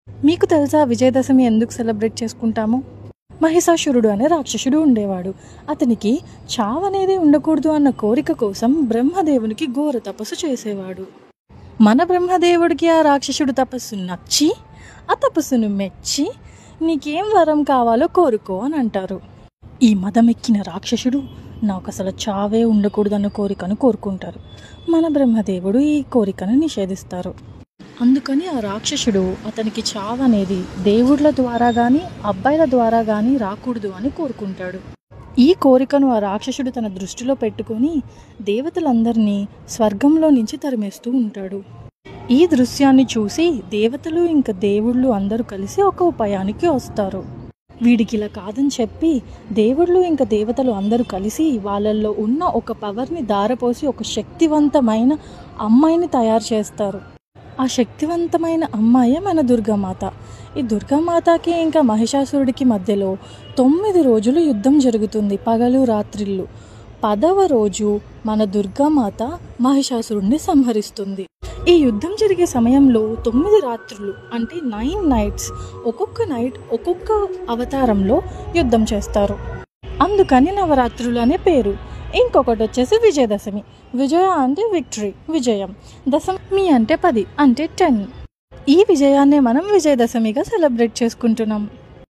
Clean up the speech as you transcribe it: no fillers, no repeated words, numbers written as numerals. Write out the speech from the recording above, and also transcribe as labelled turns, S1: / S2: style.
S1: మీకు తెలుసా విజయదశమి ఎందుకు సెలబ్రేట్ చేసుకుంటాము? మహిషాసురుడు అనే రాక్షసుడు ఉండేవాడు. అతనికి చావనేది ఉండకూడదు అన్న కోరిక కోసం బ్రహ్మదేవునికి ఘోర తపస్సు చేసేవాడు. మన బ్రహ్మదేవుడికి ఆ రాక్షసుడు తపస్సు నచ్చి ఆ తపస్సును మెచ్చి నీకేం వరం కావాలో కోరుకో అని అంటారు. ఈ మదమెక్కిన రాక్షసుడు నాకు అసలు చావే ఉండకూడదన్న కోరికను కోరుకుంటారు. మన బ్రహ్మదేవుడు ఈ కోరికను నిషేధిస్తారు. అందుకని ఆ రాక్షసుడు అతనికి చావనేది దేవుళ్ళ ద్వారా కానీ అబ్బాయిల ద్వారా కానీ రాకూడదు అని కోరుకుంటాడు. ఈ కోరికను ఆ రాక్షసుడు తన దృష్టిలో పెట్టుకొని దేవతలందరినీ స్వర్గంలో నుంచి తరిమేస్తూ ఉంటాడు. ఈ దృశ్యాన్ని చూసి దేవతలు ఇంకా దేవుళ్ళు అందరూ కలిసి ఒక ఉపాయానికి వస్తారు. వీడికి ఇలా కాదని చెప్పి దేవుళ్ళు ఇంకా దేవతలు అందరూ కలిసి వాళ్ళల్లో ఉన్న ఒక పవర్ని దారపోసి ఒక శక్తివంతమైన అమ్మాయిని తయారు చేస్తారు. ఆ శక్తివంతమైన అమ్మాయే మన దుర్గామాత. ఈ దుర్గామాతకి ఇంకా మహిషాసురుడికి మధ్యలో 9 రోజులు యుద్ధం జరుగుతుంది, పగలు రాత్రిళ్ళు. 10వ రోజు మన దుర్గామాత మహిషాసురుడిని సంహరిస్తుంది. ఈ యుద్ధం జరిగే సమయంలో 9 రాత్రులు అంటే 9 నైట్స్, ఒక్కొక్క నైట్ ఒక్కొక్క అవతారంలో యుద్ధం చేస్తారు. అందుకని నవరాత్రులు అనే పేరు. ఇంకొకటి వచ్చేసి విజయదశమి. విజయ అంటే విక్టరీ, విజయం. దశమి అంటే 10 అంటే 10. ఈ విజయాన్నే మనం విజయదశమిగా సెలబ్రేట్ చేసుకుంటున్నాం.